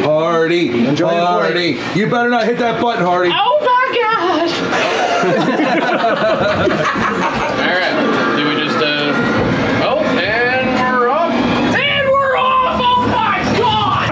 Hardy, Enjoy Hardy. You better not hit that button, Hardy. Oh my gosh! All right, do we just, oh, and we're off. And we're off! Oh my God!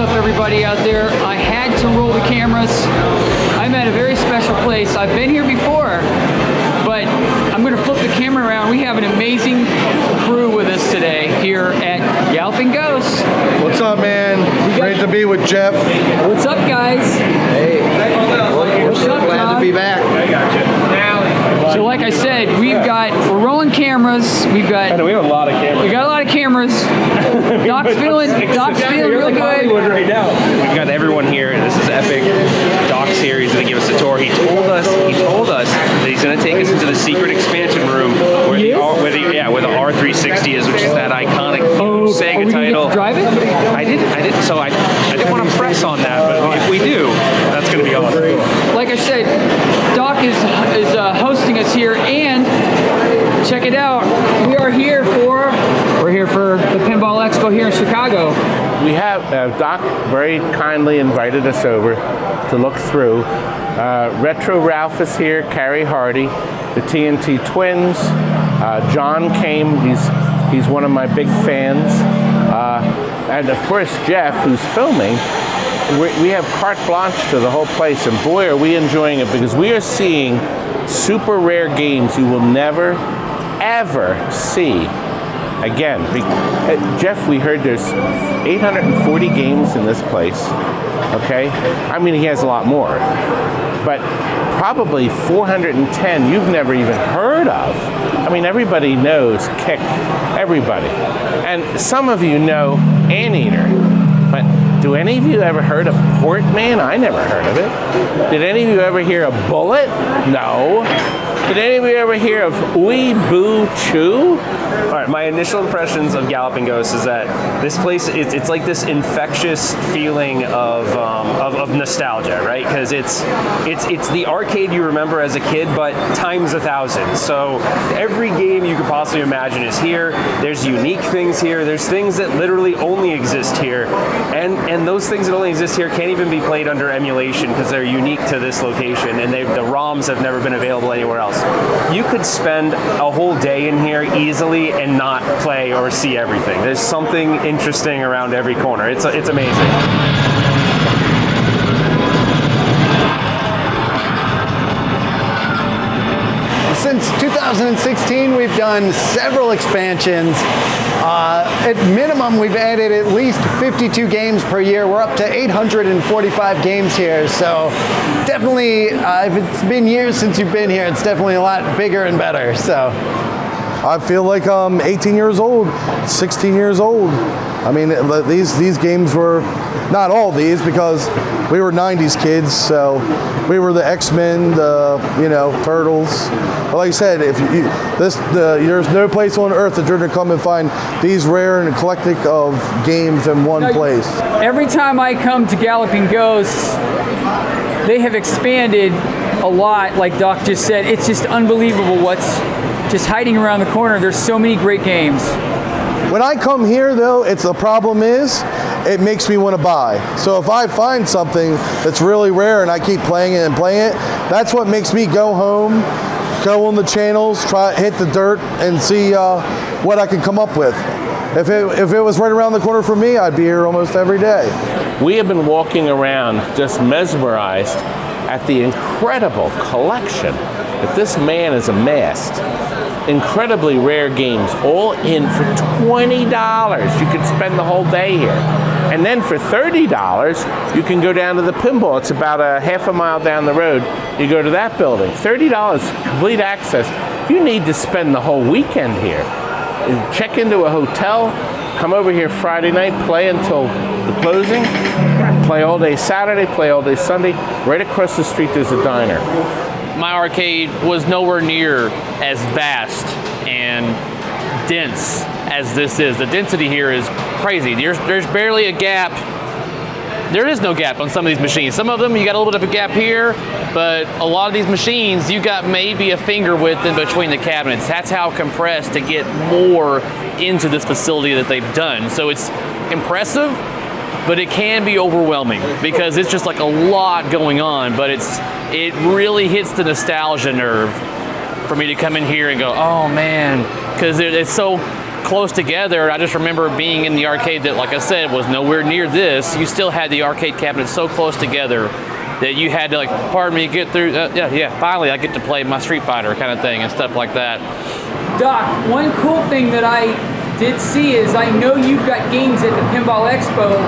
Everybody out there, I had to roll the cameras. I'm at a very special place. I've been here before, but I'm going to flip the camera around. We have an amazing crew with us today here at Galloping Ghost. What's up, man? Great to be with Jeff. What's up, guys? Hey. What's up, glad to be back. I got you. So like I said, we're rolling cameras. We have a lot of cameras. We got a lot of cameras. Doc's feeling real good. Right now. We've got everyone here. This is epic. Doc's here. He's going to give us a tour. He told us that he's going to take us into the secret expansion room where the R360 is, which is that iconic Sega title. Get to drive it? I didn't. So I didn't want to press on that, but if we do, that's going to be awesome. Like I said, Doc is hosting us here, and check it out. We're here for the Pinball Expo here in Chicago. We have, Doc very kindly invited us over to look through. Retro Ralph is here, Carrie Hardy, the TNT Twins. John came, he's one of my big fans. And of course Jeff, who's filming. We have carte blanche to the whole place, and boy are we enjoying it, because we are seeing super rare games you will never, ever see again. Jeff, we heard there's 840 games in this place, okay? I mean, he has a lot more, but probably 410 you've never even heard of. I mean, everybody knows Kick, everybody. And some of you know Anteater, but do any of you ever heard of Portman? I never heard of it. Did any of you ever hear of Bullet? No. Did any of you ever hear of Ooey Boo Choo? All right, my initial impressions of Galloping Ghost is that this place, it's like this infectious feeling of nostalgia, right? Because it's the arcade you remember as a kid, but times 1,000. So every game you could possibly imagine is here. There's unique things here. There's things that literally only exist here. And those things that only exist here can't even be played under emulation because they're unique to this location, and the ROMs have never been available anywhere else. You could spend a whole day in here easily and not play or see everything. There's something interesting around every corner. It's amazing. Since 2016, we've done several expansions. At minimum, we've added at least 52 games per year. We're up to 845 games here. So definitely, if it's been years since you've been here, it's definitely a lot bigger and better. So I feel like I'm 18 years old, 16 years old. I mean, these games were, not all these, because we were 90s kids, so we were the X-Men, Turtles. But like I said, there's no place on earth that you're gonna come and find these rare and eclectic of games in one place. Every time I come to Galloping Ghosts, they have expanded a lot, like Doc just said. It's just unbelievable what's just hiding around the corner. There's so many great games. When I come here, though, the problem is, it makes me want to buy. So if I find something that's really rare and I keep playing it, that's what makes me go home, go on the channels, hit the dirt, and see what I can come up with. If it was right around the corner for me, I'd be here almost every day. We have been walking around just mesmerized at the incredible collection that this man has amassed. Incredibly rare games, all in for $20. You could spend the whole day here. And then for $30, you can go down to the pinball. It's about a half a mile down the road. You go to that building. $30, complete access. You need to spend the whole weekend here. Check into a hotel, come over here Friday night, play until the closing. Play all day Saturday, play all day Sunday. Right across the street there's a diner. My arcade was nowhere near as vast and dense as this is. The density here is crazy. There's barely a gap. There is no gap on some of these machines. Some of them you got a little bit of a gap here, but a lot of these machines you got maybe a finger width in between the cabinets. That's how compressed to get more into this facility that they've done. So it's impressive, but it can be overwhelming because it's just like a lot going on, but it really hits the nostalgia nerve for me to come in here and go, oh man, because it's so close together. I just remember being in the arcade that, like I said, was nowhere near this. You still had the arcade cabinets so close together that you had to, like, pardon me, get through, finally I get to play my Street Fighter kind of thing and stuff like that. Doc, one cool thing that I did see is I know you've got games at the Pinball Expo.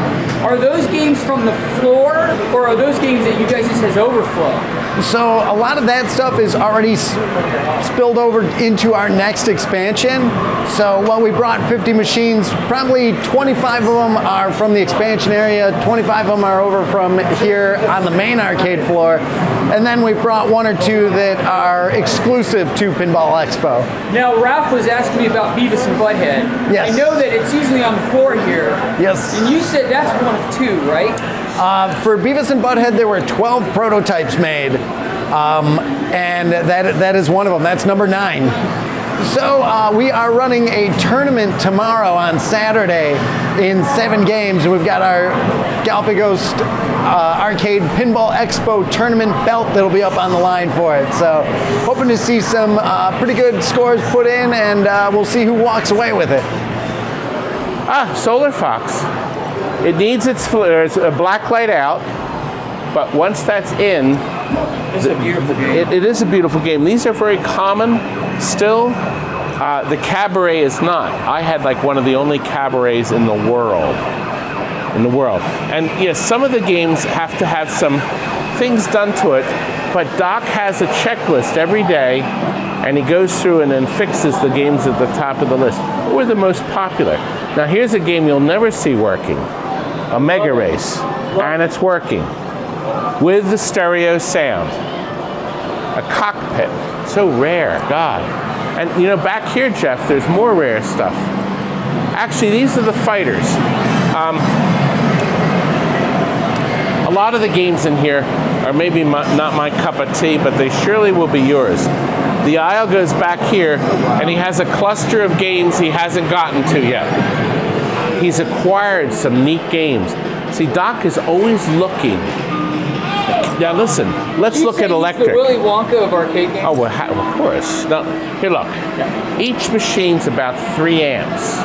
Are those games from the floor, or are those games that you guys just has overflow? So a lot of that stuff is already spilled over into our next expansion. So while we brought 50 machines, probably 25 of them are from the expansion area, 25 of them are over from here on the main arcade floor, and then we've brought one or two that are exclusive to Pinball Expo. Now, Ralph was asking me about Beavis and Butthead. Yes. I know that it's usually on the floor here. Yes. And you said that's one of two, right? For Beavis and Butthead, there were 12 prototypes made, and that is one of them. That's number 9. So we are running a tournament tomorrow on Saturday in 7 games, and we've got our Galloping Ghost Arcade Pinball Expo tournament belt that'll be up on the line for it. So hoping to see some pretty good scores put in, and we'll see who walks away with it. Solar Fox. It needs there's a black light out, but once that's in, It's a beautiful game. it is a beautiful game. These are very common still. The cabaret is not. I had like one of the only cabarets in the world. And yes, some of the games have to have some things done to it, but Doc has a checklist every day, and he goes through and then fixes the games at the top of the list, or the most popular. Now here's a game you'll never see working. A Mega Race, and it's working with the stereo sound. A cockpit, so rare, God. And you know, back here, Jeff, there's more rare stuff. Actually, these are the fighters. A lot of the games in here are maybe not my cup of tea, but they surely will be yours. The aisle goes back here, and he has a cluster of games he hasn't gotten to yet. He's acquired some neat games. See, Doc is always looking. Now listen, let's look at electric. The Willy Wonka of arcade games? Oh, well, of course. Now, here, look. Each machine's about 3 amps.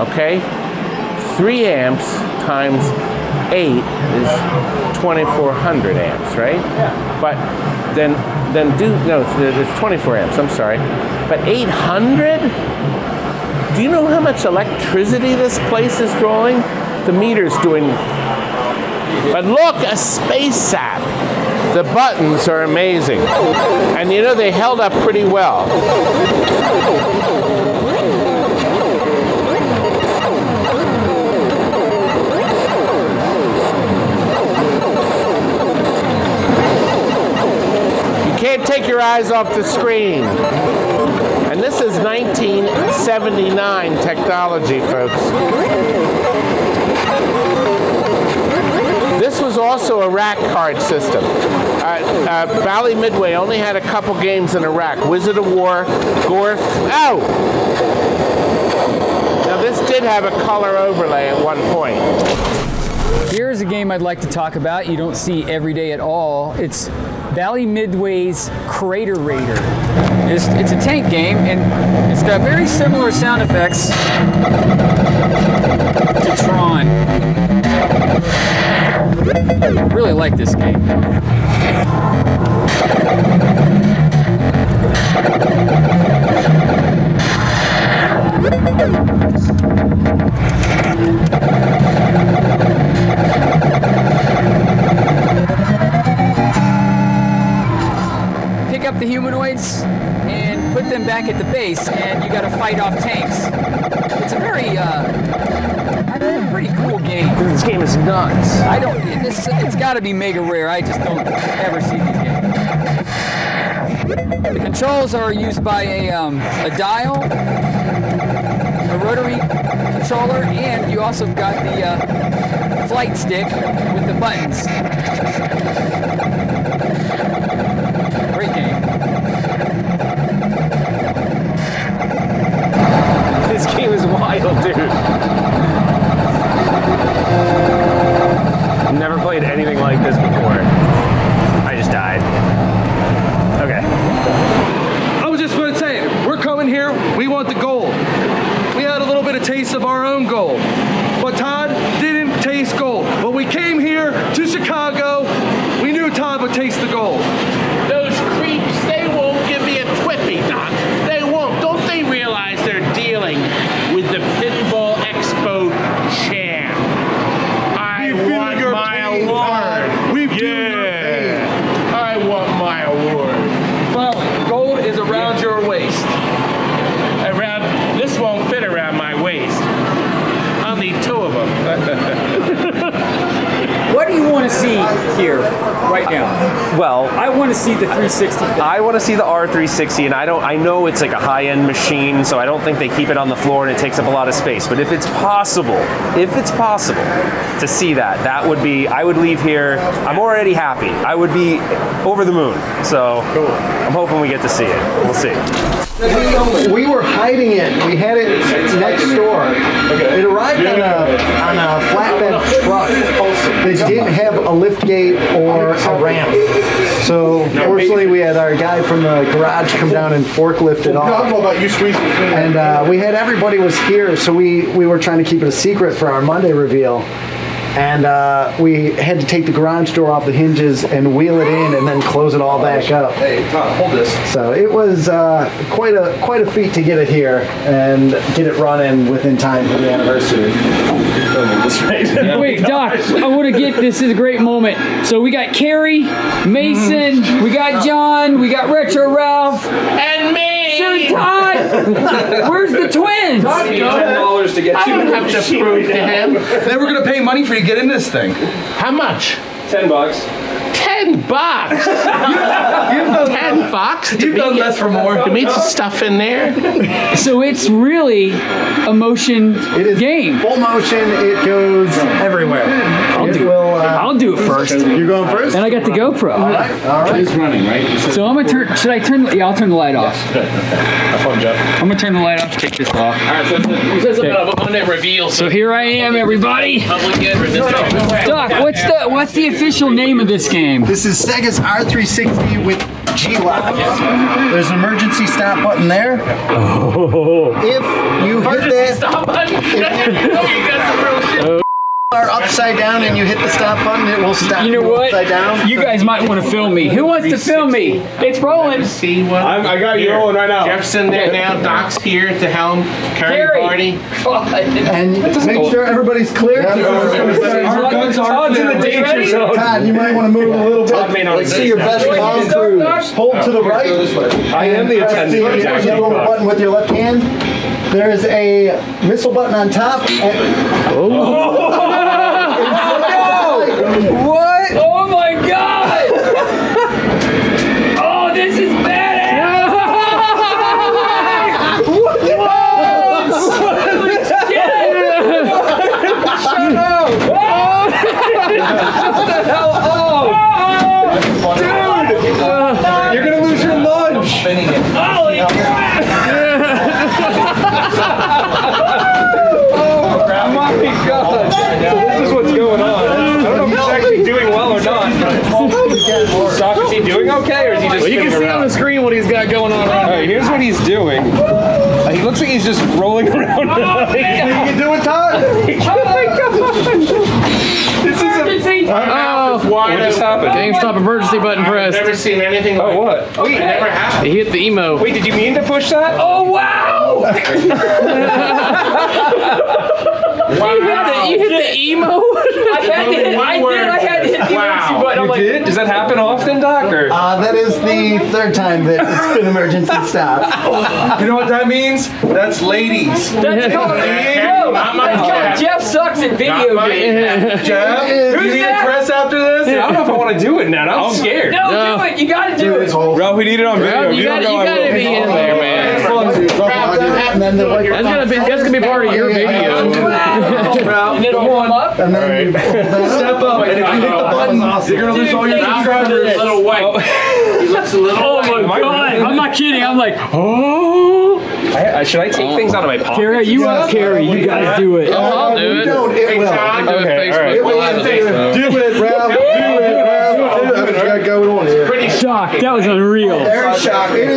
Okay? 3 amps times 8 is 2,400 amps, right? Yeah. But then there's 24 amps, I'm sorry. But 800? Do you know how much electricity this place is drawing? The meter's doing... But look, a space sap. The buttons are amazing. And you know, they held up pretty well. You can't take your eyes off the screen. And this is 1979 technology, folks. This was also a rack card system. Bally Midway only had a couple games in a rack. Wizard of War, Gorf. Oh! Now this did have a color overlay at one point. Here's a game I'd like to talk about you don't see every day at all. It's Bally Midway's Crater Raider. It's a tank game, and it's got very similar sound effects to Tron. Really like this game. Pick up the humanoids and put them back at the base, and you got to fight off tanks. It's a very That's a pretty cool game. This game is nuts. It's got to be mega rare. I just don't ever see these games. The controls are used by a dial, a rotary controller, and you also got the flight stick with the buttons. Great game. This game is wild, dude. I've never played anything like this before. I just died. Okay. I was just going to say, we're coming here, we want the gold. We had a little bit of taste of our own gold. But Todd didn't taste gold. When we came here to Chicago, we knew Todd would taste the gold. Those creeps, they won't give me a twippy, Doc. They won't. Don't they realize they're dealing with the Pinball Expo champ? I want my award. Yeah. I want my award. Finally, gold is around your waist. This won't fit around my waist. I'll need two of them. What do you want to see here right now? Well, I want to see the 360. I want to see the R360, and I know it's like a high-end machine, so I don't think they keep it on the floor and it takes up a lot of space. But if it's possible to see that would be, I would leave here, I'm already happy. I would be over the moon. So cool. I'm hoping we get to see it. We'll see. We were hiding it. We had it next door. Okay. It arrived on a flatbed truck that didn't have a lift gate or a ramp. So fortunately, we had our guy from the garage come down and forklift it off. And we had everybody was here, so we were trying to keep it a secret for our Monday reveal. And we had to take the garage door off the hinges and wheel it in and then close it all back up. Hey, Todd, hold this. So it was quite a feat to get it here and get it running within time for the anniversary. Wait, Doc, I want to get this is a great moment. So we got Carrie, Mason, we got John, we got Retro Ralph, And me! Sir Todd. Where's the twins? $10 to get I don't have to prove to him. They were going to pay money for you to get in this thing. How much? $10. $10. $10 You've done less for more. To meet some stuff in there. So it's really a motion game. Full motion. It goes everywhere. I'll do it first. You're going first? And I got the GoPro. All right. He's running, right? So I'm gonna turn. Should I turn? Yeah, I'll turn the light off. Have fun, Jeff. I'm gonna turn the light off. Take this off. All right, so it says about a Monday reveal. So here I am, everybody. Public entrance. Doc, what's the official name of this game? This is Sega's R360 with G-Loc. There's an emergency stop button there. If you hit that, Stop button. You got some real shit. are upside down and you hit the stop button, it will stop You know what? upside down. You guys might want to film me. Who wants to film me? It's rolling. See what? I got you rolling right now. Jeff's in there now. Doc's here at the helm. Carrie Party. And make sure everybody's clear. Todd's in the danger zone. Todd, you might want to move a little bit. Let's see your best long cruise. Hold to the right. I am the Press attendant. the yellow button with your left hand. There's a missile button on top. What? Oh my God! Oh, this is badass! What? Holy shit! Shut up! Shut the hell up! Dude! You're going to lose your lunch. Holy crap! Oh my God. So this is what's going on. I don't know if he's actually doing well or not. Doc, is he doing okay or is he just You can see on the screen what he's got going on. All right, here's what he's doing. He looks like he's just rolling around. You can do it, Todd. Oh my God! This is a... What just happened? GameStop emergency button I've pressed. never seen anything like what? it. It never happened. He hit the emo. Wait, did you mean to push that? Oh wow! You hit the emo? I had to hit the emergency button. I'm like, Does that happen often, Doc? Or? That is the third time that it's been emergency stop. You know what that means? That's ladies. that's called Jeff sucks at video games. Jeff, Who's you need that? a press after this? I don't know if I want to do it now. I'm scared. No, do it. You gotta do it. Ralph, we need it on video. You gotta be in there, man. And then the white That's gonna be part of your video. Ralph, And it'll warm up. and then step up, and if you hit the button, you're gonna lose all your subscribers. Little white. He looks a little. Oh my god! I'm not kidding. I'm like, Should I take things out of my pocket? Carrie, you gotta do it. I'll do it. don't, it will. Okay, all right. Do it, Ralph. Do it, Ralph. What you got going on here? Doc, that was unreal. Very shocking.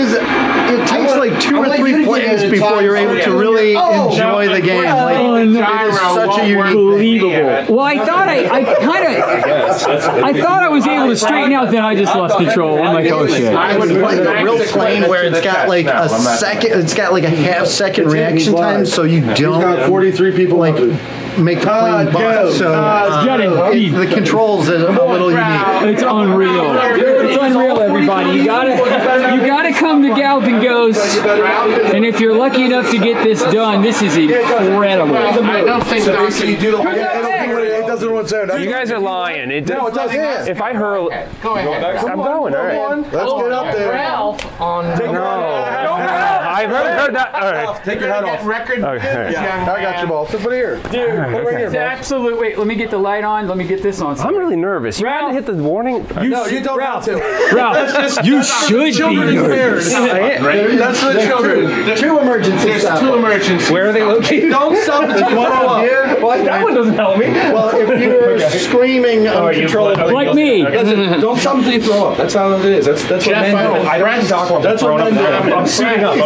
It takes like 2 or 3 plays before you're able to really enjoy the game. Like, it is such a unique Unbelievable. Well, I thought I thought I was able to straighten out, then I just lost control. I'm like, oh shit. I would like a real plane where it's got like a second, it's got like a half-second reaction time, so you He's got don't 43 people like make the plane buck. So the controls are a little unique. It's unreal. It's unreal, everybody. You gotta come to Galloping Ghost, and if you're lucky enough to get this done, this is incredible. I don't think So basically, you do the whole thing. It doesn't run sound. You guys are lying. It No, it does. Yeah. If I hurl, Go ahead. I'm going. All right. Let's get up there. I've heard that. All right. Take your hat off. Record. Okay. Yeah, I got you, ball. So put it here. It's absolute. Wait, let me get the light on. Let me get this on. I'm really nervous. You had to hit the warning. No, you don't have to. Ralph, you should Children be. and parents. That's for the children. 2 emergency stops. Where are they located? Don't stop until you throw up. Well, that one doesn't help me. Well, if you're screaming uncontrollably, Like me. Listen, don't stop until you throw up. That's how it is. That's what men do. I don't talk about That's what men do. I'm suiting up.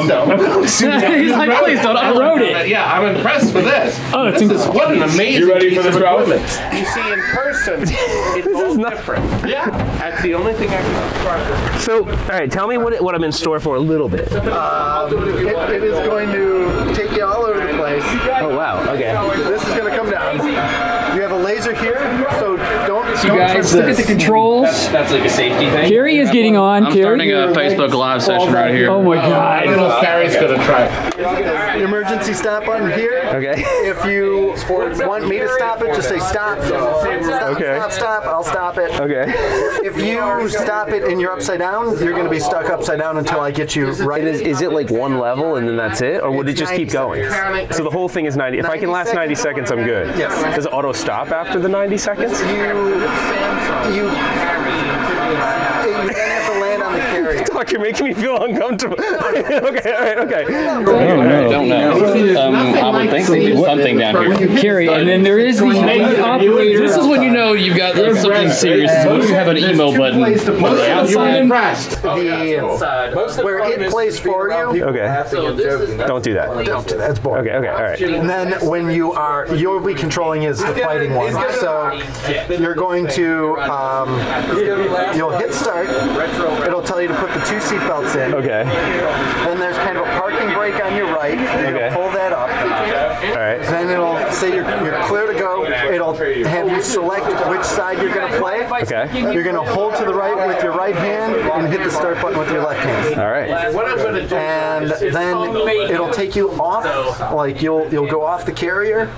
He's like, please don't. I wrote it. Yeah, I'm impressed with this. Oh, it's What an amazing You ready piece for this, of Ralph? equipment. You see, in person, it's all different. Yeah, that's the only thing I can describe. So, all right, tell me what I'm in store for a little bit. it is going to take you all over the place. Oh, wow. Okay. This is going to come down. You have a laser here, so don't You guys, look at the controls. That's like a safety thing. Carrie is getting on. I'm Carrie. starting a Facebook Live session right here. Oh my god. Little Carrie's gonna try. the emergency stop button here. Okay. If you want me to stop it, just say stop. Okay. Stop. I'll stop it. Okay. If you stop it and you're upside down, you're going to be stuck upside down until I get you right. Is it like one level and then that's it? Or would it just keep going? So the whole thing is 90. If I can last 90 seconds, I'm good. Yes. Does it auto stop after the 90 seconds? You then have to land on the carrier. Doc, you're making me feel uncomfortable. Okay, all right, okay. I don't know. I would think there'd be something down here. Carrie, and then there is the operator. This is when you know you've got something serious. Is when you have an emo button. Where it plays for you. Okay. Don't do that. Don't do that. It's boring. Okay, all right. And then when you'll be controlling is the fighting one. So you're going to, you'll hit start. It'll tell you to put the 2 seatbelts in. Okay. Then there's kind of a parking brake on your right. Okay. You'll pull that up. All right. Then it'll say you're clear to go. It'll have you select which side you're going to play. Okay. You're going to hold to the right with your right hand and hit the start button with your left hand. All right. And then it'll take you off, like you'll go off the carrier,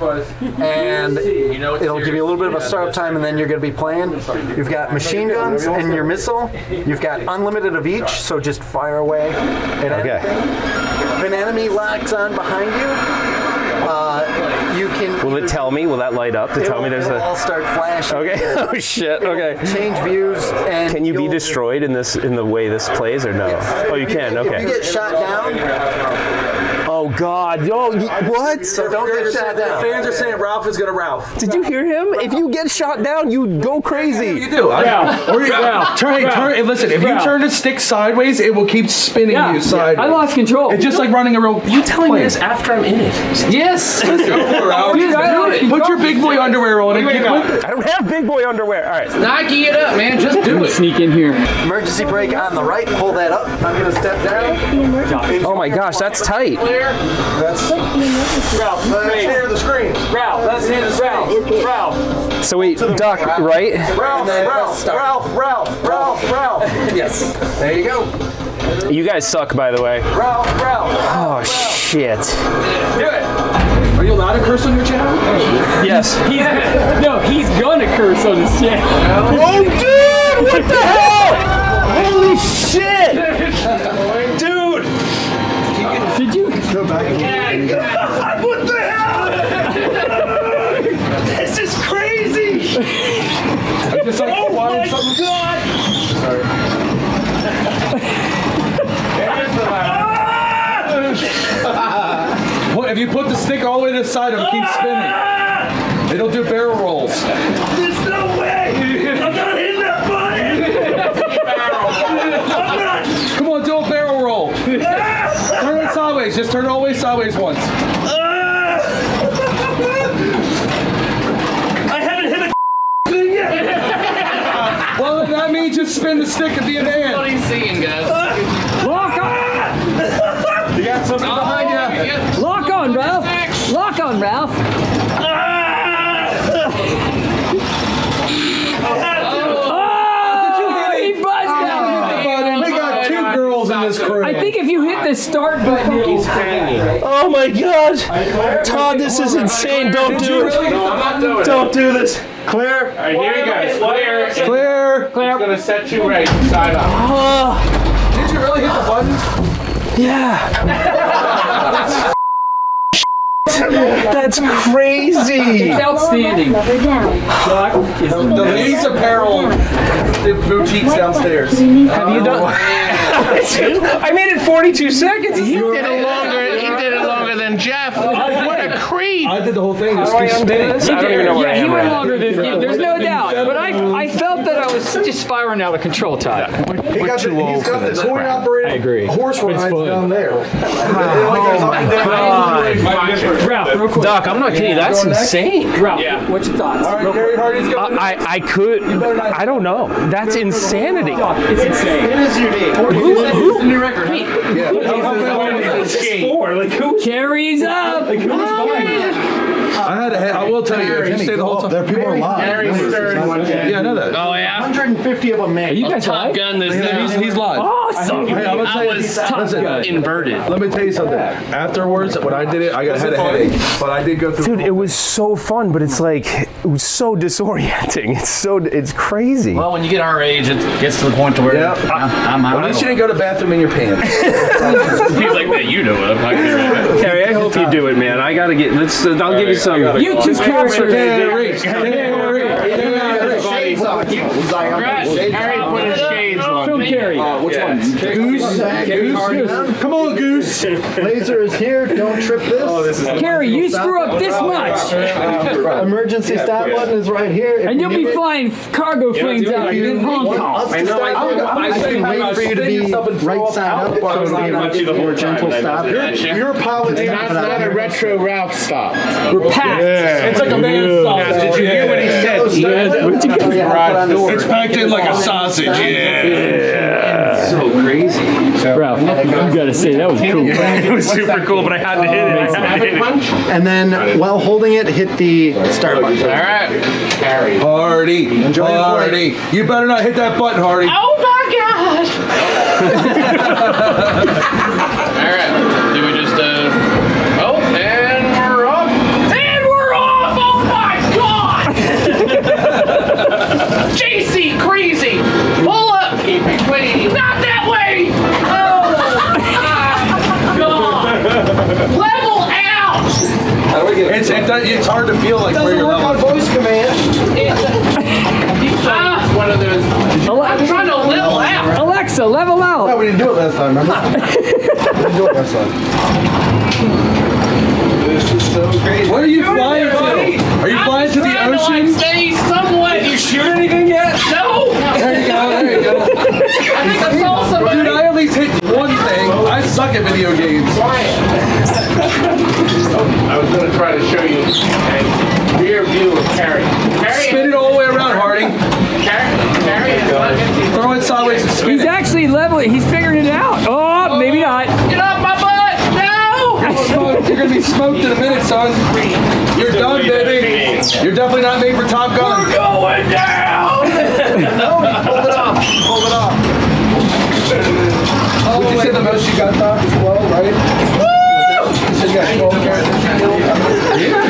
and it'll give you a little bit of a startup time, and then you're going to be playing. You've got machine guns and your missile. You've got unlimited of each, so just fire away at anything. If an enemy locks on behind you, you can. Will it tell me? Will that light up to tell me there's it'll a? all start flashing. Okay. Oh shit. Okay. Change views and. Can you be destroyed in the way this plays or no? Oh, you can. If Okay. you get shot down. Oh God. What? So don't get shot down. Fans are saying Ralph is gonna Ralph. Did you hear him? If you get shot down, you go crazy. You do. Turn. Listen, if you turn the stick sideways, it will keep spinning you sideways. I lost control. It's just like running a real. You telling me this after I'm in it? Yes. Put your big boy underwear on and get with it. I don't have big boy underwear. All right. Nike it up, man. Just do gonna sneak in here. Emergency brake on the right. Pull that up. I'm gonna step down. Oh my gosh, that's tight. That's near the screen. That's near the Ralph. So wait, Doc, right? Ralph. Yes. There you go. You guys suck, by the way. Ralph. Oh shit. Do it. Are you allowed to curse on your channel? Yes. He's gonna curse on his channel. Oh dude, what the hell? Holy shit! Dude! Did you? Go back. What the hell? This is crazy! Just like, Oh my god! Well, if you put the stick all the way to the side of it, keep spinning. It'll do barrel rolls. There's no way! I'm not hitting that button! I'm not! Come on, do a barrel roll. Turn it sideways. Just turn it all the way sideways once. I haven't hit a thing yet! Well, then that means just spin the stick at the end. What are you seeing, guys? Lock on! You got something behind you. Lock on, Ralph! Lock on, Ralph! He buzzed out! We got two girls in this crew. I think if you hit the start button, Oh my god! Todd, this is insane. Don't do it. No, I'm not doing it. Don't do this. Clear. All right, here you guys. Clear. Clear. It's gonna set you right side up. Did you really hit the button? That's crazy. it's outstanding. Doc is the The ladies apparel boutiques downstairs. Have you done? I made it 42 seconds. He did it longer than Jeff. What a creep. I did the whole thing. Just How do I keep undo spinning. this? I don't even know where I Yeah, he am went right now. longer than you. There's no doubt. But I felt that I was just spiraling out of control, Todd. He's got the coin operated I agree. horse rides fun. down there. Ralph, real quick. Doc, I'm not kidding you. That's insane. Ralph, what's your thoughts? All right, Gary Hardy's going. I could. I don't know. That's insanity. It's insane. It is unique. New record. Hey, Carrie's up. I will tell you, if you stay the whole time. There, people are live. Yeah, I know that. Oh yeah. 150 of them made. You guys Top live? Gun this He's live. Awesome. Hey, I'm gonna tell I you, was listen, inverted. let me tell you something. Afterwards, when I did it, I had a headache, but I did go through. Dude, it was so fun, but it's like it was so disorienting. It's crazy. Well, when you get our age, it gets to the point to where Yeah. I'm out. At least you didn't go to the bathroom in your pants. He's like that. You know what? Carrie, I hope you do it, man. I gotta get. I'll give you some. You two characters. Harry put his shades on. Film Carrie. Which one? Goose. Come on, Goose. Laser is here. Don't trip this. Carrie, you screw up this much, Emergency stop button is right here. and you'll be flying cargo planes out in Hong Kong. I can wait for you to be right side up, so it'll be a more gentle stop. You're a pilot. That's not a retro Ralph stop. We're packed. It's like a man sausage. Did you hear what he said? It's packed in like a sausage. Yeah. So crazy. Ralph, you gotta say that was cool. It was super cool, but I had to hit it. And then while holding it, hit the start button. All right. Harry. Hardy. Hardy. You better not hit that button, Hardy. Oh my gosh! All right. Do we just Oh, and we're up. And we're off. Oh my god! JC crazy. Pull up. Keep it clean. Not that way. Oh my god! Level out. It's hard to feel like where you're level. Voice command. One of those. I'm trying to level out. Alexa, level No, out. we didn't do it last time, remember? We didn't do it last time. This is so crazy. Where are you flying to? Are you flying to the ocean? Stay somewhat. Did you shoot anything yet? No. There you go. There you go. I think I saw somebody. Dude, I at least hit one thing. I suck at video games. I was going to try to show you a rear view of Carrie. Spin it all the way around, Hardy. Carrie is not empty. son. You're done, baby. You're definitely not made for Top Gun. We're going down! No, hold it up. Hold it up. Oh, would you say the most you got, Doc, as well, right? You said you got 12 characters you killed?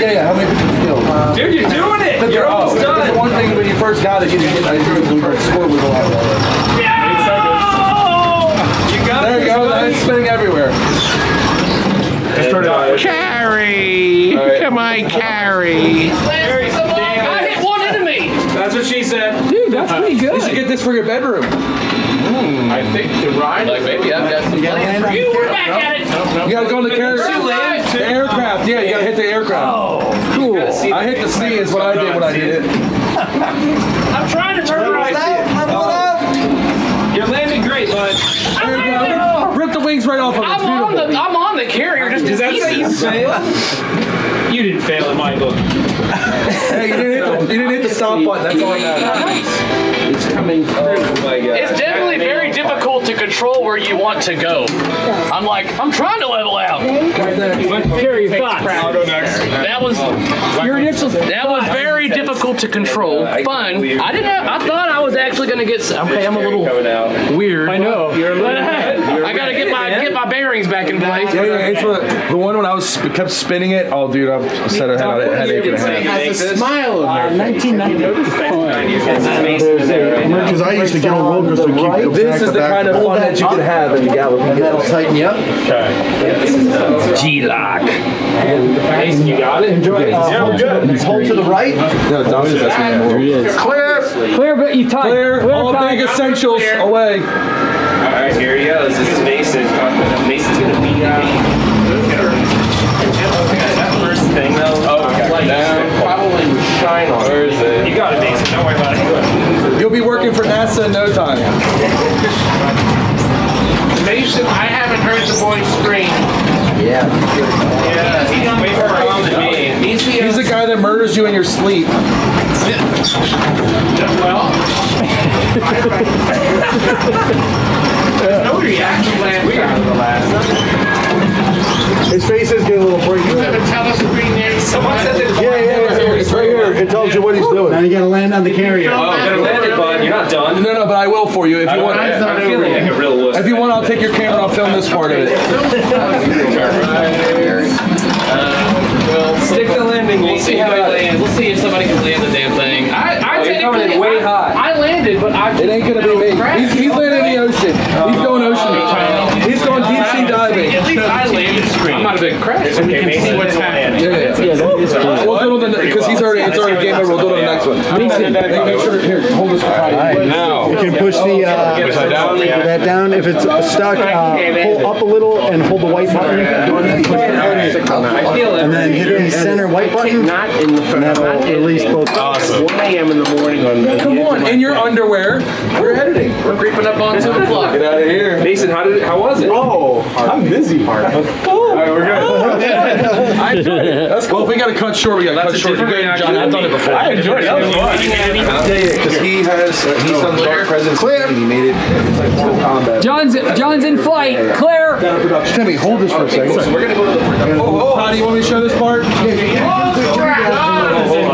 Yeah, how many did you kill? Dude, you're doing it! You're almost done! That's the one thing when you first got it, you didn't get the score was a lot lower. You got There you go, it's spinning everywhere. Carrie! Right. Come on, Carrie! I hit one enemy. That's what she said. Dude, that's pretty good. You should get this for your bedroom. I think the ride. Like maybe I've got some plans. You were back at it. You gotta go on the the aircraft. Yeah, you gotta hit the aircraft. Oh, cool. I hit the C is what I did when I did it. I'm trying to turn right. You're landing great, bud. There you go. Rip the wings right off of it. It's beautiful. I'm on the carrier. Just Is that easy. you failed? You didn't fail in my book. Hey, you didn't hit the stop button. That's all I got. It's coming through. Oh my god. It's definitely very difficult to control where you want to go. I'm trying to level out. Carrie, your thoughts. I'll go next. That was Your initials. that was very difficult to control. Fun. I thought I was actually gonna get. Okay, I'm a little weird. I know. I gotta get my bearings back in place. Yeah, it's the one when I kept spinning it. Oh, dude, I said I had a headache and a half. Has a smile on their face. 1990. Because I used to get on roller coasters and keep This is the kind of fun that you can have in Galloping That'll Ghost. tighten you up. G-Loc. You got it? Enjoy it. Yeah, we're good. Hold to the right. No, Dom's the best man in the world. Clear, but you tight. Clear, all tight. big essentials away. Alright, here he goes. This is Mason. Mason's gonna beat me. That first thing though. Oh, Probably would shine on. Where is it? You got it, Mason. Don't worry about it. You'll be working for NASA in no time. Mason, I haven't heard the voice scream. Yeah, he's way more calm than me. He's the guy that murders you in your sleep. Well, there's no reaction last time. The last. His face is getting a little breaky. You have a telescreen there. Someone said that. Yeah, it's right here. It tells you what he's doing. Now you gotta land on the carrier. Oh, better land it, bud. You're not done. No, but I will for you if you want. I'm feeling like a real wuss. If you want, I'll take your camera. I'll film this part of it. Well, stick the landing. We'll see how it lands. We'll see if somebody can land the damn thing. You're coming in way high. I landed, but It ain't gonna be me. He's landing in the ocean. He's going ocean. He's going deep sea diving. At least I landed. I'm not a big crash. Okay, Mason, what's happening? Yeah. We'll do it on the because it's already game over. We'll do it on the next one. Make sure here. Hold this. Now. You can push the that down. If it's stuck, pull up a little and hold the white button. I feel it. And then hit the center white button. Not in the And that'll release both. Awesome. 1 a.m. in the morning on the Come on, in your underwear. We're editing. We're creeping up on 2 o'clock. Get out of here. Mason, how was it? Oh, I'm busy. All right, we're good. I enjoyed it. That's cool. If we got to cut short, we got to cut short. John, I've done it before. I enjoyed it. That was fun. Because he's done Dark Presence. Clear. He made it. It's like Mortal Kombat. John's in flight. Clear. Down to production. Timmy, hold this for a second. We're gonna go to the. How do you want me to show this part?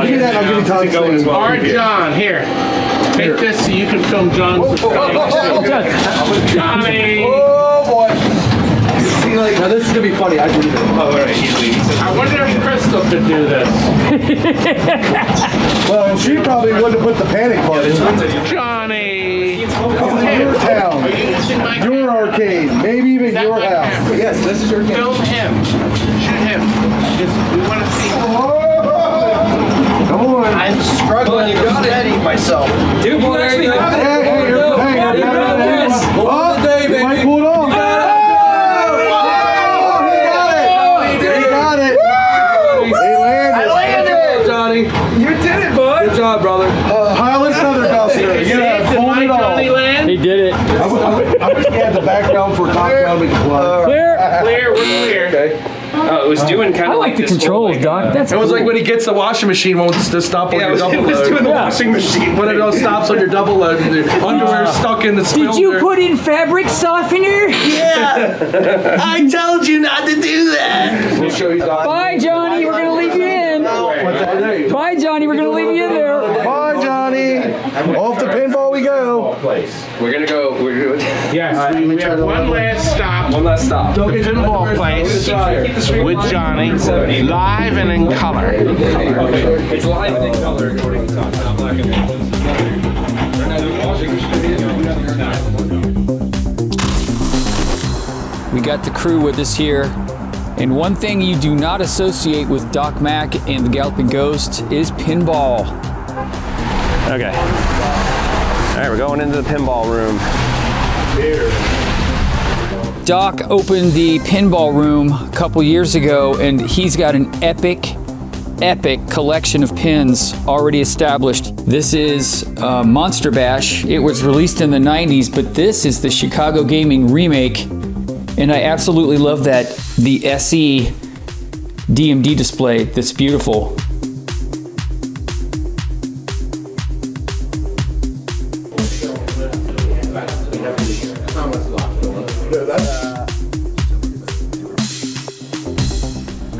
Give me that, I'll give you time. All right, John, here. Take this so you can film John's. Johnny! Oh boy. See, like, now this is gonna be funny. I believe it. Oh, all right, he's leaving. I wonder if Crystal could do this. Well, she probably wouldn't have put the panic button. Johnny! Your town, your arcade, maybe even your house. Yes, this is your game. Film him. Shoot him. We want to see. Come on. I'm struggling to steady myself. Dude, you actually got it. All day, baby. Might pull it off. Johnny. You did it, bud. Good job, brother. Highland Feather Duster. Yeah, pulled it off. He did it. I wish we had the background for top ground we could play. Clear. Clear, we're clear. Okay. Oh, it was doing kind of I like the this whole, controls, Doc. That's It was cool. like when he gets the washing machine won't just stop on Yeah, your double it was load. doing the washing machine. When it all stops on your double load and the underwear's stuck in the Did you put in fabric softener? Yeah! I told you not to do that! We'll show you, Doc. Bye, Johnny. We're gonna leave you in. Bye, Johnny. We're gonna leave you in there. Bye, Johnny. Off the pinball we go. We're gonna go. Yes, we have one last stop. One last stop. Pinball place with Johnny, live and in color. It's live and in color according to Tom. I'm not gonna. We got the crew with us here. And one thing you do not associate with Doc Mack and the Galloping Ghost is pinball. Okay. All right, we're going into the pinball room. Doc opened the pinball room a couple years ago, and he's got an epic collection of pins already established. This is Monster Bash. It was released in the 90s, but this is the Chicago Gaming remake, and I absolutely love that. The SE DMD display, that's beautiful.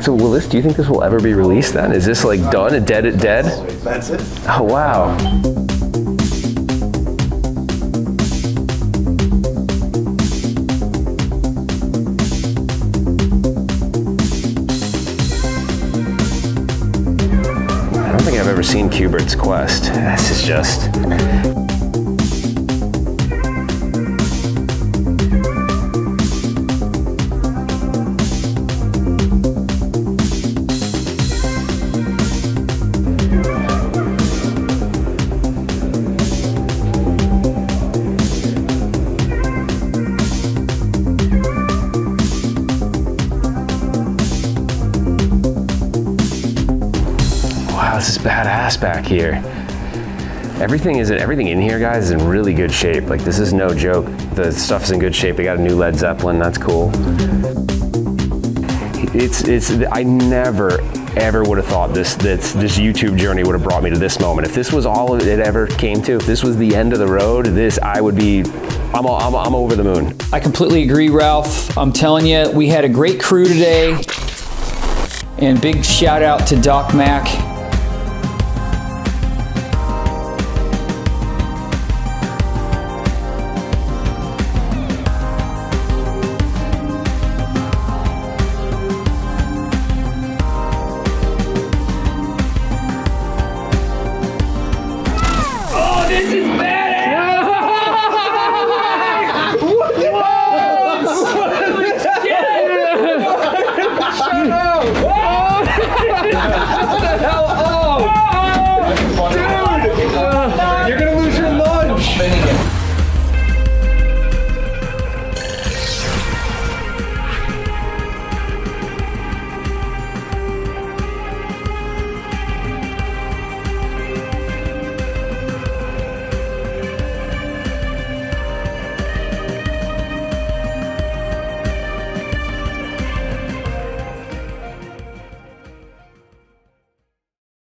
So do you think this will ever be released then? Is this like done? Dead? That's it. Oh, wow. I don't think I've ever seen Kubert's Quest. This is just... This is badass back here. Everything in here, guys, is in really good shape. Like, this is no joke. The stuff's in good shape. They got a new Led Zeppelin. That's cool. I never ever would have thought this YouTube journey would have brought me to this moment. If this was all it ever came to, if this was the end of the road, I'm over the moon. I completely agree, Ralph. I'm telling you, we had a great crew today. And big shout out to Doc Mack